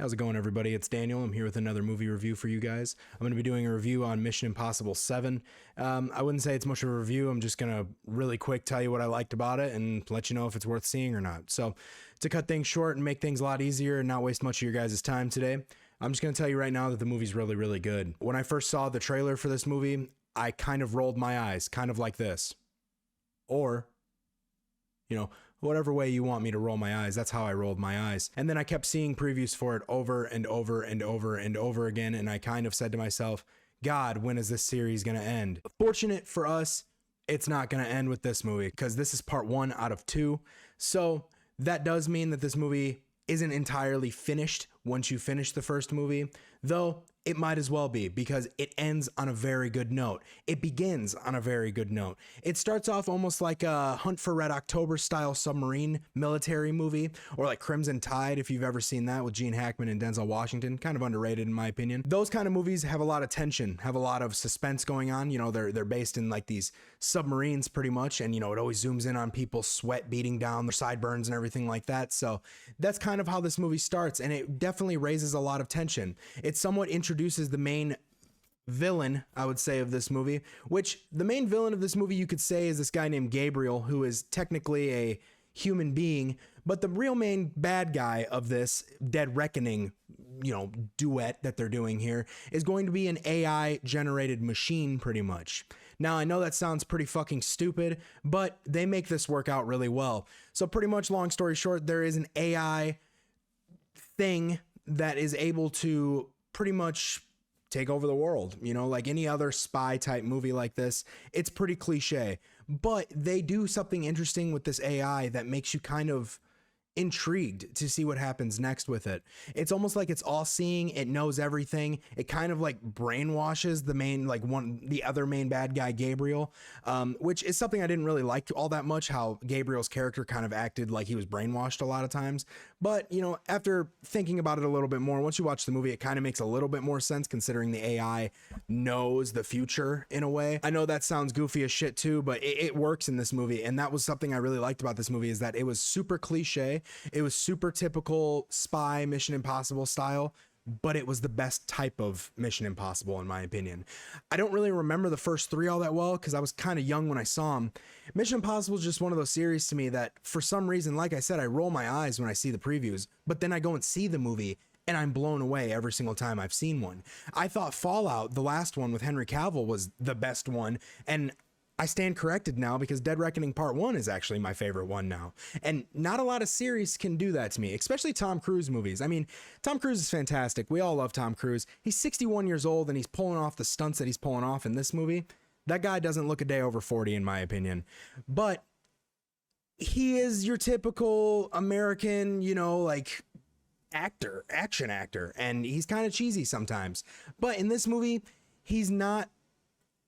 How's it going, everybody? It's Daniel. I'm here with another movie review for you guys. I'm going to be doing a review on Mission Impossible 7. I wouldn't say it's much of a review. I'm just going to really quick tell you what I liked about it and let you know if it's worth seeing or not. So to cut things short and make things a lot easier and not waste much of your guys' time today, I'm just going to tell you right now that the movie's really, really good. When I first saw the trailer for this movie, I kind of rolled my eyes, kind of like this. Or, whatever way you want me to roll my eyes, that's how I rolled my eyes. And then I kept seeing previews for it over and over and over and over again, and I kind of said to myself, God, when is this series going to end? Fortunate for us, it's not going to end with this movie, because this is part 1 out of 2. So that does mean that this movie isn't entirely finished once you finish the first movie, though it might as well be, because it ends on a very good note. It begins on a very good note. It starts off almost like a Hunt for Red October style submarine military movie, or like Crimson Tide, if you've ever seen that, with Gene Hackman and Denzel Washington. Kind of underrated in my opinion. Those kind of movies have a lot of tension, have a lot of suspense going on. They're based in like these submarines pretty much, and it always zooms in on people's sweat beating down their sideburns and everything like that. So that's kind of how this movie starts, and it definitely raises a lot of tension. It somewhat introduces the main villain, I would say, of this movie, which the main villain of this movie you could say is this guy named Gabriel, who is technically a human being, but the real main bad guy of this Dead Reckoning, duet that they're doing here is going to be an AI generated machine pretty much. Now, I know that sounds pretty fucking stupid, but they make this work out really well. So pretty much, long story short, there is an AI thing that is able to pretty much take over the world, like any other spy type movie like this. It's pretty cliche, but they do something interesting with this AI that makes you kind of intrigued to see what happens next with it. It's almost like it's all seeing, it knows everything. It kind of like brainwashes the other main bad guy, Gabriel, which is something I didn't really like all that much, how Gabriel's character kind of acted like he was brainwashed a lot of times. But, after thinking about it a little bit more, once you watch the movie, it kind of makes a little bit more sense, considering the AI knows the future in a way. I know that sounds goofy as shit too, but it works in this movie. And that was something I really liked about this movie, is that it was super cliche. It was super typical spy Mission Impossible style, but it was the best type of Mission Impossible in my opinion. I don't really remember the first 3 all that well, because I was kind of young when I saw them. Mission Impossible is just one of those series to me that, for some reason, like I said, I roll my eyes when I see the previews, but then I go and see the movie and I'm blown away every single time I've seen one. I thought Fallout, the last one with Henry Cavill, was the best one, and I stand corrected now, because Dead Reckoning Part 1 is actually my favorite one now. And not a lot of series can do that to me, especially Tom Cruise movies. I mean, Tom Cruise is fantastic. We all love Tom Cruise. He's 61 years old and he's pulling off the stunts that he's pulling off in this movie. That guy doesn't look a day over 40 in my opinion. But he is your typical American, action actor. And he's kind of cheesy sometimes. But in this movie, he's not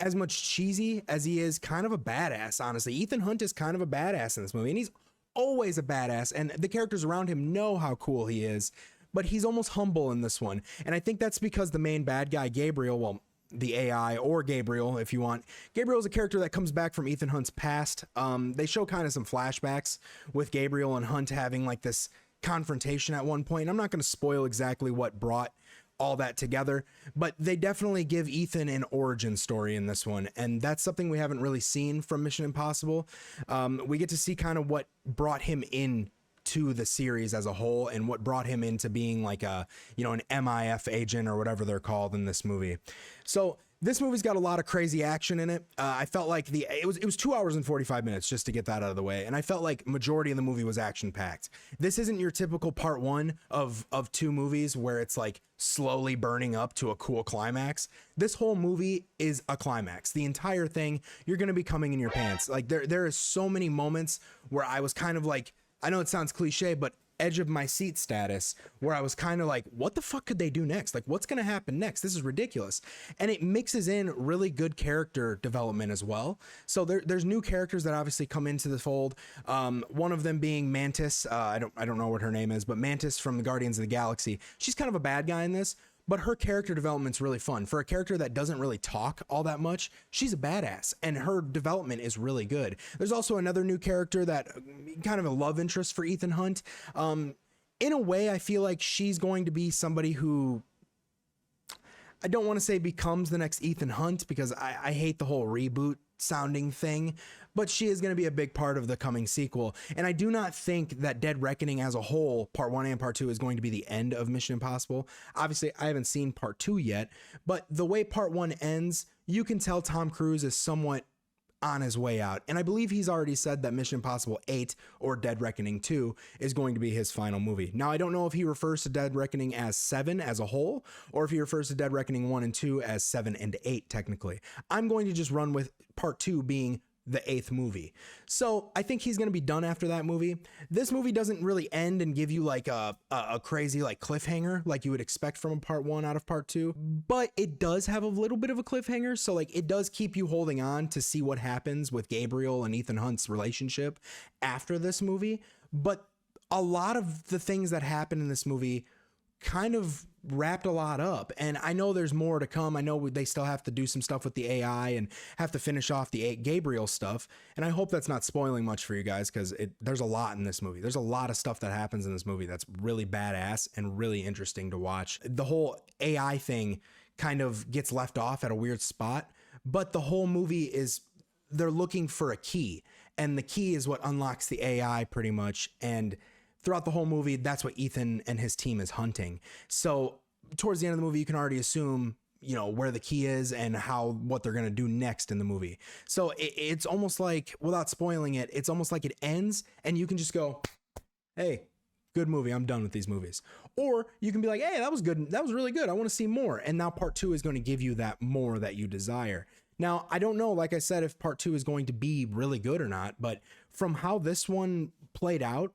as much cheesy as he is kind of a badass, honestly. Ethan Hunt is kind of a badass in this movie, and he's always a badass, and the characters around him know how cool he is, but he's almost humble in this one. And I think that's because the main bad guy, Gabriel, well, the AI, or Gabriel if you want. Gabriel is a character that comes back from Ethan Hunt's past. They show kind of some flashbacks with Gabriel and Hunt having like this confrontation at one point. I'm not going to spoil exactly what brought all that together, but they definitely give Ethan an origin story in this one, and that's something we haven't really seen from Mission Impossible. We get to see kind of what brought him in to the series as a whole, and what brought him into being like an MIF agent or whatever they're called in this movie. So this movie's got a lot of crazy action in it. I felt like it was 2 hours and 45 minutes, just to get that out of the way. And I felt like majority of the movie was action packed. This isn't your typical part 1 of 2 movies where it's like slowly burning up to a cool climax. This whole movie is a climax. The entire thing, you're going to be coming in your pants. Like there is so many moments where I was kind of like, I know it sounds cliche, but edge of my seat status, where I was kind of like, what the fuck could they do next? Like, what's going to happen next? This is ridiculous. And it mixes in really good character development as well. So there's new characters that obviously come into the fold. One of them being Mantis. I don't know what her name is, but Mantis from the Guardians of the Galaxy. She's kind of a bad guy in this, but her character development's really fun. For a character that doesn't really talk all that much, she's a badass, and her development is really good. There's also another new character that kind of a love interest for Ethan Hunt. in a way, I feel like she's going to be somebody who, I don't want to say becomes the next Ethan Hunt, because I hate the whole reboot sounding thing, but she is going to be a big part of the coming sequel. And I do not think that Dead Reckoning as a whole, part 1 and part 2, is going to be the end of Mission Impossible. Obviously, I haven't seen part 2 yet, but the way part 1 ends, you can tell Tom Cruise is somewhat on his way out. And I believe he's already said that Mission Impossible 8 or Dead Reckoning 2 is going to be his final movie. Now, I don't know if he refers to Dead Reckoning as 7 as a whole, or if he refers to Dead Reckoning 1 and 2 as 7 and 8 technically. I'm going to just run with part 2 being the 8th movie. So I think he's going to be done after that movie. This movie doesn't really end and give you like a crazy like cliffhanger like you would expect from a part 1 out of part 2, but it does have a little bit of a cliffhanger. So like it does keep you holding on to see what happens with Gabriel and Ethan Hunt's relationship after this movie. But a lot of the things that happen in this movie kind of wrapped a lot up, and I know there's more to come. I know they still have to do some stuff with the AI and have to finish off the Gabriel stuff, and I hope that's not spoiling much for you guys, because there's a lot in this movie. There's a lot of stuff that happens in this movie that's really badass and really interesting to watch. The whole AI thing kind of gets left off at a weird spot, but the whole movie is they're looking for a key, and the key is what unlocks the AI pretty much. And throughout the whole movie, that's what Ethan and his team is hunting. So towards the end of the movie, you can already assume, you know, where the key is and what they're going to do next in the movie. So it's almost like, without spoiling it, it's almost like it ends and you can just go, hey, good movie, I'm done with these movies. Or you can be like, hey, that was good. That was really good. I want to see more. And now part 2 is going to give you that more that you desire. Now, I don't know, like I said, if part 2 is going to be really good or not, but from how this one played out,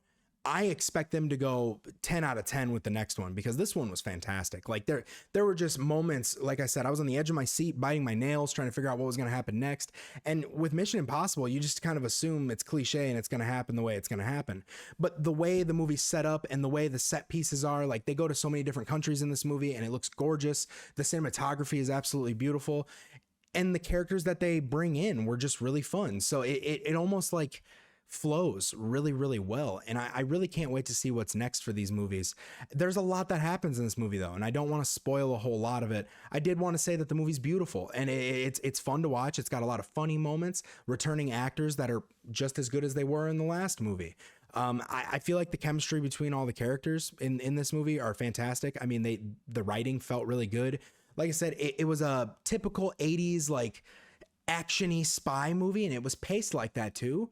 I expect them to go 10 out of 10 with the next one, because this one was fantastic. Like there were just moments, like I said, I was on the edge of my seat, biting my nails, trying to figure out what was going to happen next. And with Mission Impossible, you just kind of assume it's cliche and it's going to happen the way it's going to happen. But the way the movie's set up and the way the set pieces are, like they go to so many different countries in this movie and it looks gorgeous. The cinematography is absolutely beautiful. And the characters that they bring in were just really fun. So it almost like flows really, really well. And I really can't wait to see what's next for these movies. There's a lot that happens in this movie though, and I don't want to spoil a whole lot of it. I did want to say that the movie's beautiful and it's fun to watch. It's got a lot of funny moments, returning actors that are just as good as they were in the last movie. I feel like the chemistry between all the characters in this movie are fantastic. I mean, the writing felt really good. Like I said, it was a typical 80s like action-y spy movie, and it was paced like that too.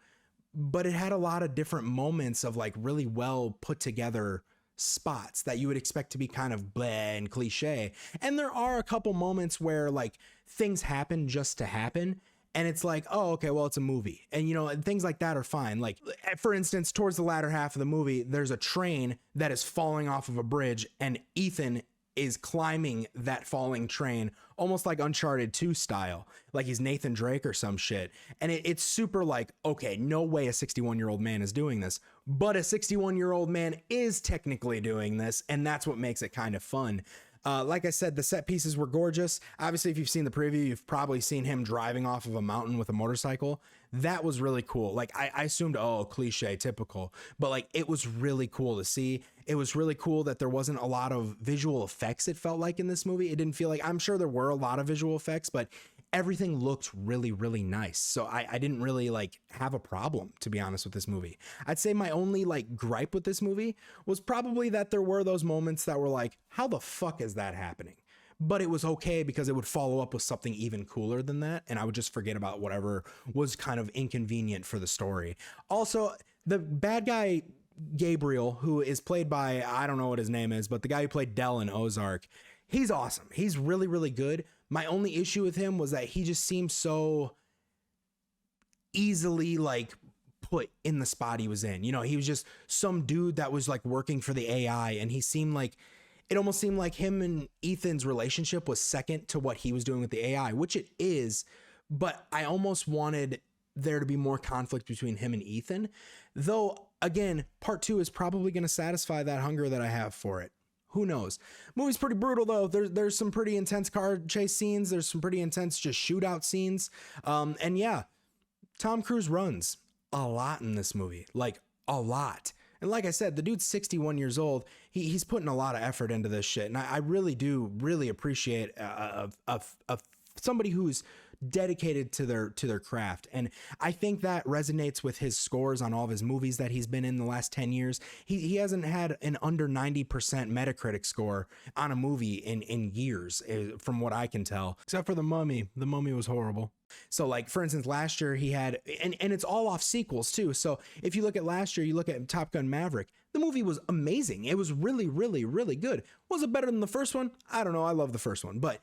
But it had a lot of different moments of like really well put together spots that you would expect to be kind of bleh and cliche. And there are a couple moments where like things happen just to happen. And it's like, oh, okay, well, it's a movie. And, you know, and things like that are fine. Like, for instance, towards the latter half of the movie, there's a train that is falling off of a bridge, and Ethan is climbing that falling train almost like Uncharted 2 style, like he's Nathan Drake or some shit. And it's super like, okay, no way a 61-year-old man is doing this, but a 61-year-old man is technically doing this, and that's what makes it kind of fun. Like I said, the set pieces were gorgeous. Obviously, if you've seen the preview, you've probably seen him driving off of a mountain with a motorcycle. That was really cool. Like I assumed, oh, cliche, typical, but like it was really cool to see. It was really cool that there wasn't a lot of visual effects, it felt like, in this movie. It didn't feel like, I'm sure there were a lot of visual effects, but everything looked really, really nice. So I didn't really like have a problem, to be honest, with this movie. I'd say my only like gripe with this movie was probably that there were those moments that were like, how the fuck is that happening? But it was okay because it would follow up with something even cooler than that, and I would just forget about whatever was kind of inconvenient for the story. Also, the bad guy Gabriel, who is played by, I don't know what his name is, but the guy who played Dell in Ozark, he's awesome. He's really, really good. My only issue with him was that he just seemed so easily like put in the spot he was in. You know, he was just some dude that was like working for the AI, and he seemed like, it almost seemed like him and Ethan's relationship was second to what he was doing with the AI, which it is, but I almost wanted there to be more conflict between him and Ethan. Though, again, part 2 is probably going to satisfy that hunger that I have for it. Who knows? Movie's pretty brutal though. There's some pretty intense car chase scenes. There's some pretty intense just shootout scenes. And yeah, Tom Cruise runs a lot in this movie, like a lot. And like I said, the dude's 61 years old. He's putting a lot of effort into this shit. And I really do really appreciate somebody who's dedicated to their craft. And I think that resonates with his scores on all of his movies that he's been in the last 10 years. He hasn't had an under 90% Metacritic score on a movie in years, from what I can tell, except for The Mummy. The Mummy was horrible. So like, for instance, last year he had, and it's all off sequels too. So if you look at last year, you look at Top Gun Maverick, the movie was amazing. It was really, really, really good. Was it better than the first one? I don't know. I love the first one, but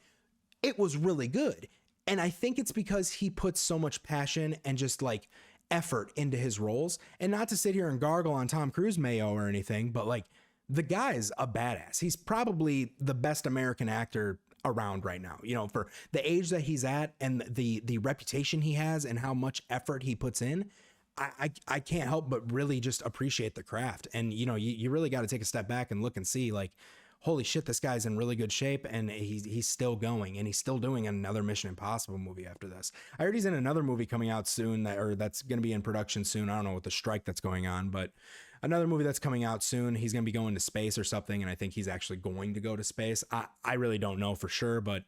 it was really good. And I think it's because he puts so much passion and just like effort into his roles. And not to sit here and gargle on Tom Cruise mayo or anything, but like, the guy's a badass. He's probably the best American actor around right now, you know, for the age that he's at and the reputation he has and how much effort he puts in. I can't help but really just appreciate the craft. And, you know, you really got to take a step back and look and see, like, holy shit, this guy's in really good shape, and he's still going, and he's still doing another Mission Impossible movie after this. I heard he's in another movie coming out soon that's going to be in production soon. I don't know what the strike that's going on, but another movie that's coming out soon. He's going to be going to space or something, and I think he's actually going to go to space. I really don't know for sure, but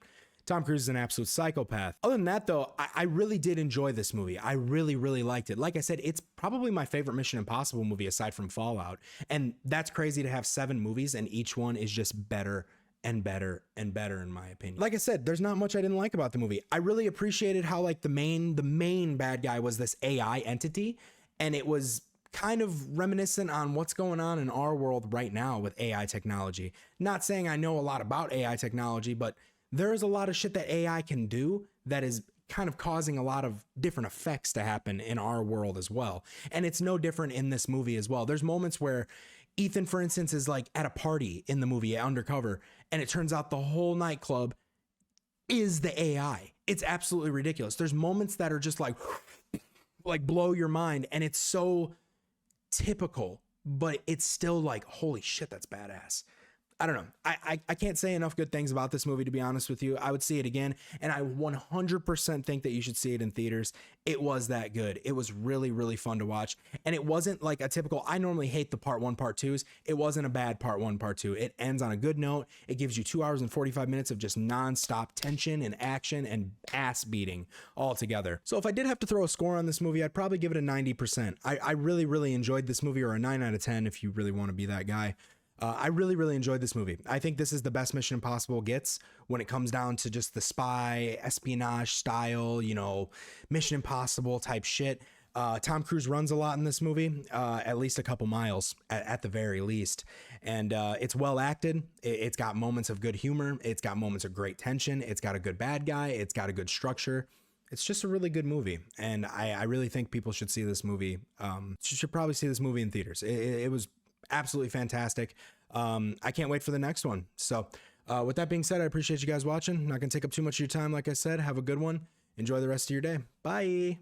Tom Cruise is an absolute psychopath. Other than that, though, I really did enjoy this movie. I really, really liked it. Like I said, it's probably my favorite Mission Impossible movie aside from Fallout. And that's crazy to have 7 movies and each one is just better and better and better, in my opinion. Like I said, there's not much I didn't like about the movie. I really appreciated how like the main bad guy was this AI entity, and it was kind of reminiscent on what's going on in our world right now with AI technology. Not saying I know a lot about AI technology, but there's a lot of shit that AI can do that is kind of causing a lot of different effects to happen in our world as well. And it's no different in this movie as well. There's moments where Ethan, for instance, is like at a party in the movie undercover, and it turns out the whole nightclub is the AI. It's absolutely ridiculous. There's moments that are just like blow your mind, and it's so typical, but it's still like, holy shit, that's badass. I don't know. I can't say enough good things about this movie, to be honest with you. I would see it again, and I 100% think that you should see it in theaters. It was that good. It was really, really fun to watch, and it wasn't like a typical, I normally hate the part 1, part 2s. It wasn't a bad part 1, part 2. It ends on a good note. It gives you 2 hours and 45 minutes of just nonstop tension and action and ass beating all together. So if I did have to throw a score on this movie, I'd probably give it a 90%. I really, really enjoyed this movie, or a 9 out of 10 if you really want to be that guy. I really, really enjoyed this movie. I think this is the best Mission Impossible gets when it comes down to just the spy, espionage style, you know, Mission Impossible type shit. Tom Cruise runs a lot in this movie, at least a couple miles at the very least. And it's well acted. It's got moments of good humor. It's got moments of great tension. It's got a good bad guy. It's got a good structure. It's just a really good movie. And I really think people should see this movie. Should probably see this movie in theaters. It was absolutely fantastic. I can't wait for the next one. So with that being said, I appreciate you guys watching. I'm not gonna take up too much of your time. Like I said, have a good one. Enjoy the rest of your day. Bye.